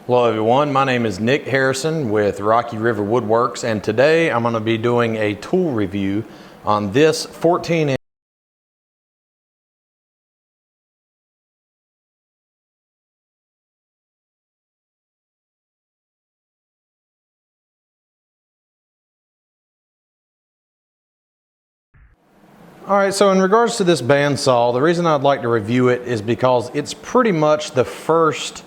Hello everyone, my name is Nick Harrison with Rocky River Woodworks, and today I'm going to be doing a tool review on this 14-inch. Alright, so in regards to this bandsaw, the reason I'd like to review it is because it's pretty much the first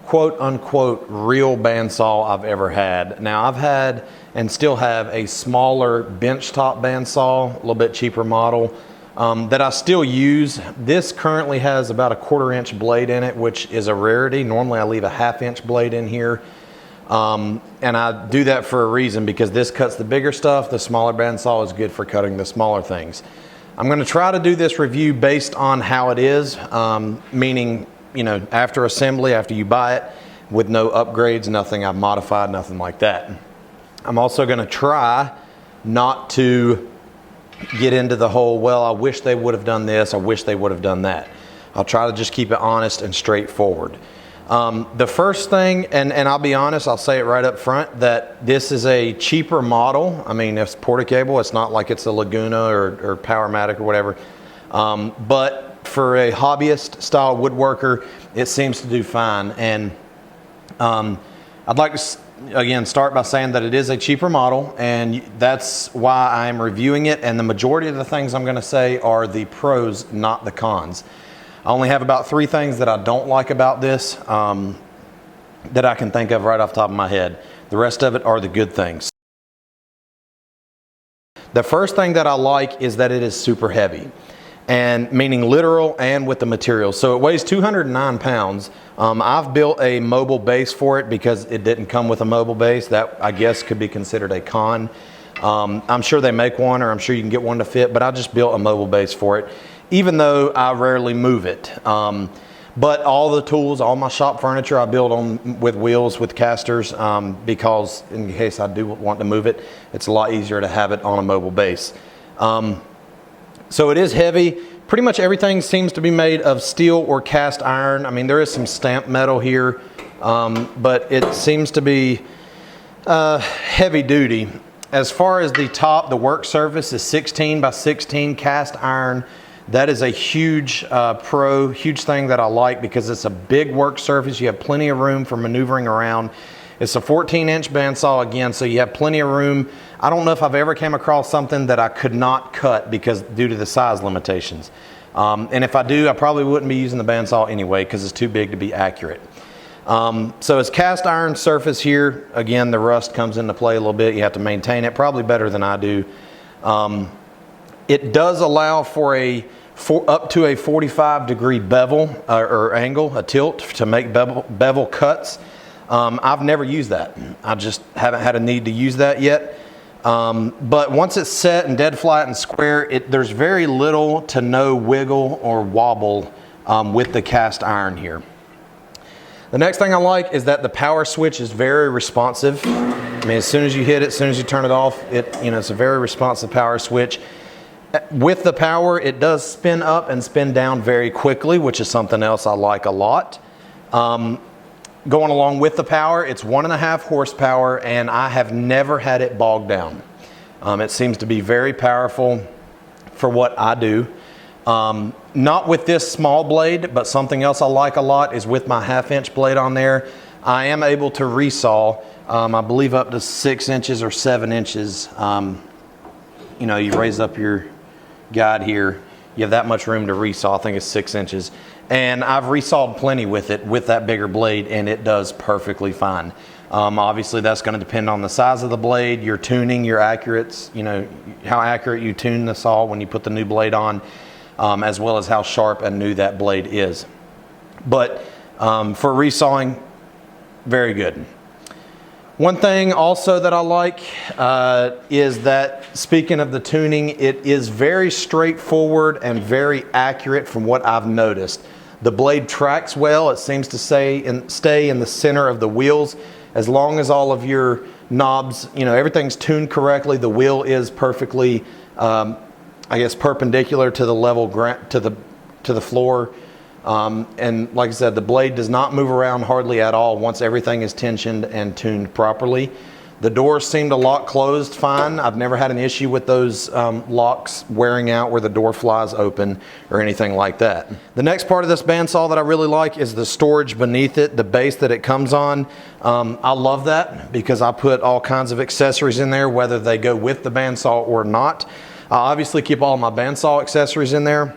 quote-unquote real bandsaw I've ever had. Now I've had and still have a smaller benchtop bandsaw, a little bit cheaper model, that I still use. This currently has about a 1/4-inch blade in it, which is a rarity. Normally I leave a 1/2-inch blade in here. And I do that for a reason, because this cuts the bigger stuff. The smaller bandsaw is good for cutting the smaller things. I'm going to try to do this review based on how it is, meaning, you know, after assembly, after you buy it, with no upgrades, nothing I've modified, nothing like that. I'm also going to try not to get into the whole, well, I wish they would have done this, I wish they would have done that. I'll try to just keep it honest and straightforward. The first thing, and I'll be honest, I'll say it right up front, that this is a cheaper model. I mean, it's Porta-Cable, it's not like it's a Laguna or Powermatic or whatever. But for a hobbyist style woodworker, it seems to do fine. And I'd like to again start by saying that it is a cheaper model, and that's why I'm reviewing it. And the majority of the things I'm going to say are the pros, not the cons. I only have about 3 things that I don't like about this that I can think of right off the top of my head. The rest of it are the good things. The first thing that I like is that it is super heavy, and meaning literal and with the material. So it weighs 209 pounds. I've built a mobile base for it because it didn't come with a mobile base. That, I guess, could be considered a con. I'm sure they make one, or I'm sure you can get one to fit, but I just built a mobile base for it, even though I rarely move it. But all the tools, all my shop furniture, I build on with wheels, with casters, because in case I do want to move it, it's a lot easier to have it on a mobile base. So it is heavy. Pretty much everything seems to be made of steel or cast iron. I mean, there is some stamped metal here, but it seems to be heavy duty. As far as the top, the work surface is 16 by 16 cast iron. That is a huge huge thing that I like, because it's a big work surface. You have plenty of room for maneuvering around. It's a 14-inch bandsaw again, so you have plenty of room. I don't know if I've ever came across something that I could not cut due to the size limitations. And if I do, I probably wouldn't be using the bandsaw anyway, because it's too big to be accurate. So it's cast iron surface here. Again, the rust comes into play a little bit. You have to maintain it, probably better than I do. It does allow for up to a 45-degree bevel or angle, a tilt, to make bevel cuts. I've never used that. I just haven't had a need to use that yet. But once it's set and dead flat and square, there's very little to no wiggle or wobble with the cast iron here. The next thing I like is that the power switch is very responsive. I mean, as soon as you hit it, as soon as you turn it off, it's a very responsive power switch. With the power, it does spin up and spin down very quickly, which is something else I like a lot. Going along with the power, it's 1.5 horsepower, and I have never had it bogged down. It seems to be very powerful for what I do. Not with this small blade, but something else I like a lot is with my 1/2-inch blade on there. I am able to resaw, I believe up to 6 inches or 7 inches. You know, you raise up your guide here, you have that much room to resaw. I think it's 6 inches. And I've resawed plenty with it, with that bigger blade, and it does perfectly fine. Obviously that's going to depend on the size of the blade, your tuning, your accurates, you know, how accurate you tune the saw when you put the new blade on, as well as how sharp and new that blade is. But for resawing, very good. One thing also that I like is that, speaking of the tuning, it is very straightforward and very accurate from what I've noticed. The blade tracks well. It seems to stay in the center of the wheels. As long as all of your knobs, you know, everything's tuned correctly, the wheel is perfectly, I guess, perpendicular to the level, to the floor. And like I said, the blade does not move around hardly at all once everything is tensioned and tuned properly. The doors seem to lock closed fine. I've never had an issue with those locks wearing out where the door flies open or anything like that. The next part of this bandsaw that I really like is the storage beneath it, the base that it comes on. I love that because I put all kinds of accessories in there, whether they go with the bandsaw or not. I obviously keep all my bandsaw accessories in there,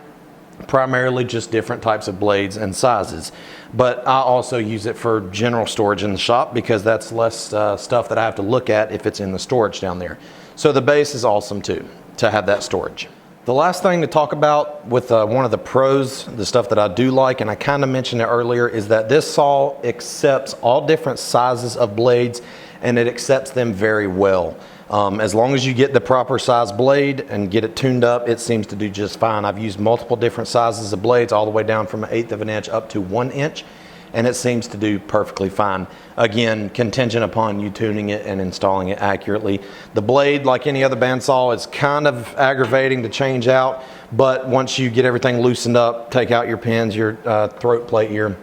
primarily just different types of blades and sizes. But I also use it for general storage in the shop because that's less stuff that I have to look at if it's in the storage down there. So the base is awesome too, to have that storage. The last thing to talk about with one of the pros, the stuff that I do like, and I kind of mentioned it earlier, is that this saw accepts all different sizes of blades and it accepts them very well. As long as you get the proper size blade and get it tuned up, it seems to do just fine. I've used multiple different sizes of blades all the way down from 1/8 of an inch up to 1 inch, and it seems to do perfectly fine. Again, contingent upon you tuning it and installing it accurately. The blade, like any other bandsaw, is kind of aggravating to change out, but once you get everything loosened up, take out your pins, your throat plate here,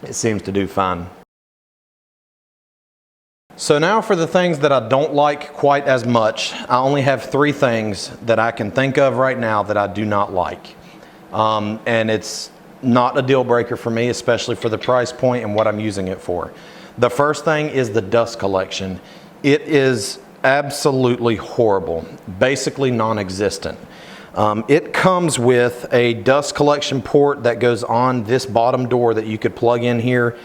it seems to do fine. So now for the things that I don't like quite as much. I only have 3 things that I can think of right now that I do not like. And it's not a deal breaker for me, especially for the price point and what I'm using it for. The first thing is the dust collection. It is absolutely horrible, basically non-existent. It comes with a dust collection port that goes on this bottom door that you could plug in here.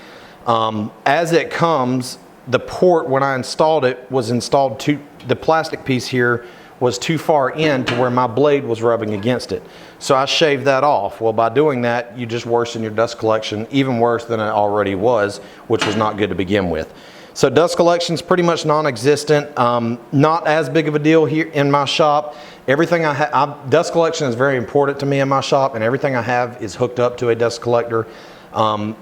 As it comes, the port, when I installed it, was installed to the plastic piece here was too far in to where my blade was rubbing against it. So I shaved that off. Well, by doing that, you just worsen your dust collection even worse than it already was, which was not good to begin with. So dust collection is pretty much non-existent. Not as big of a deal here in my shop. Everything I have, dust collection is very important to me in my shop, and everything I have is hooked up to a dust collector.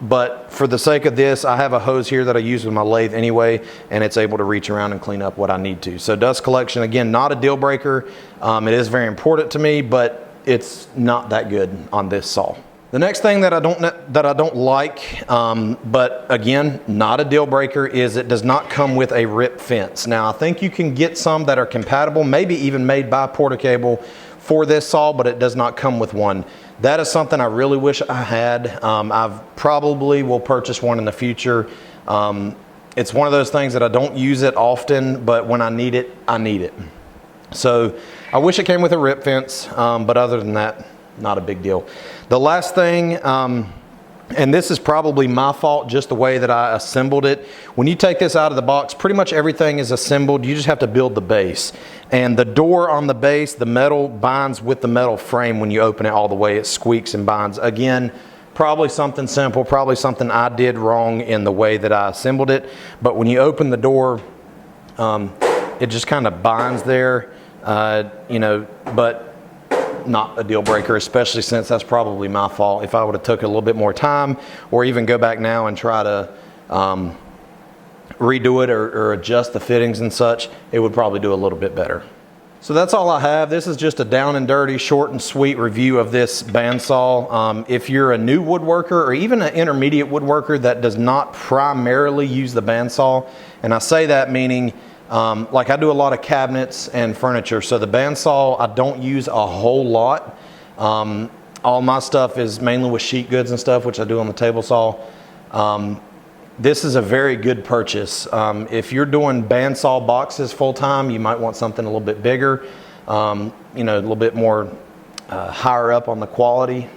But for the sake of this, I have a hose here that I use with my lathe anyway, and it's able to reach around and clean up what I need to. So dust collection, again, not a deal breaker. It is very important to me, but it's not that good on this saw. The next thing that I don't like, but again, not a deal breaker, is it does not come with a rip fence. Now, I think you can get some that are compatible, maybe even made by Portacable for this saw, but it does not come with one. That is something I really wish I had. I've probably will purchase one in the future. It's one of those things that I don't use it often, but when I need it, I need it. So I wish it came with a rip fence, but other than that, not a big deal. The last thing, and this is probably my fault, just the way that I assembled it. When you take this out of the box, pretty much everything is assembled. You just have to build the base. And the door on the base, the metal binds with the metal frame when you open it all the way. It squeaks and binds. Again, probably something simple, probably something I did wrong in the way that I assembled it. But when you open the door, it just kind of binds there, you know, but not a deal breaker, especially since that's probably my fault. If I would have took a little bit more time, or even go back now and try to redo it or adjust the fittings and such, it would probably do a little bit better. So that's all I have. This is just a down and dirty, short and sweet review of this bandsaw. If you're a new woodworker or even an intermediate woodworker that does not primarily use the bandsaw, and I say that meaning like I do a lot of cabinets and furniture, so the bandsaw I don't use a whole lot. All my stuff is mainly with sheet goods and stuff, which I do on the table saw. This is a very good purchase. If you're doing bandsaw boxes full time, you might want something a little bit bigger, you know, a little bit more higher up on the quality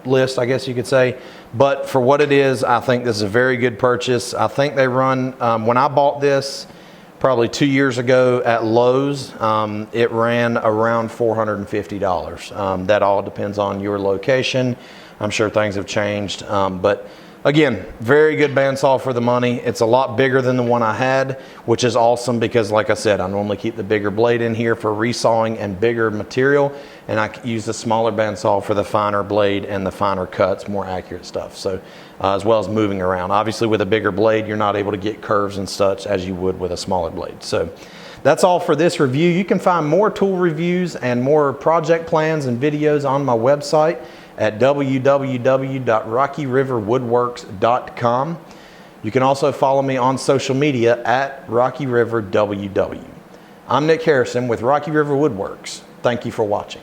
list, I guess you could say. But for what it is, I think this is a very good purchase. I think they run, when I bought this, probably 2 years ago at Lowe's, it ran around $450. That all depends on your location. I'm sure things have changed, but again, very good bandsaw for the money. It's a lot bigger than the one I had, which is awesome because, like I said, I normally keep the bigger blade in here for resawing and bigger material, and I use the smaller bandsaw for the finer blade and the finer cuts, more accurate stuff. So, as well as moving around. Obviously, with a bigger blade, you're not able to get curves and such as you would with a smaller blade. So, that's all for this review. You can find more tool reviews and more project plans and videos on my website at www.rockyriverwoodworks.com. You can also follow me on social media at RockyRiverWW. I'm Nick Harrison with Rocky River Woodworks. Thank you for watching.